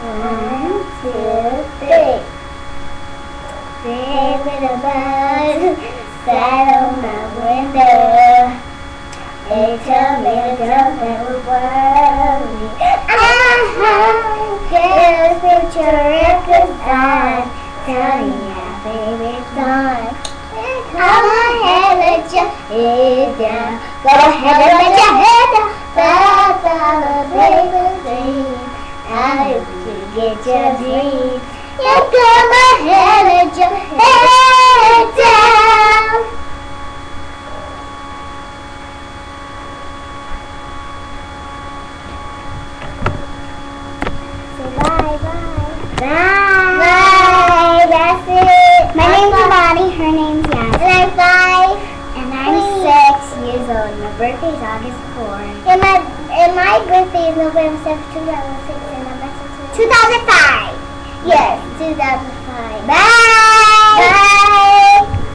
1, 2, 3. Three little birds sat on my window. They told me to don't ever worry. Here's picture records on. Tell me our favorite song. Come ahead, let your head down. Go ahead and let your head down. That's all the paper dreams. How did you get your dreams? You come ahead and let your head down. Say bye, bye. Bye. Bye. That's it. My name's Imani. Her name's Yasi. And I'm 5. And I'm 6 years old. My birthday is August 4th. And my birthday is November 7th, 2006. And I'm 2005. Yes, 2005. Bye.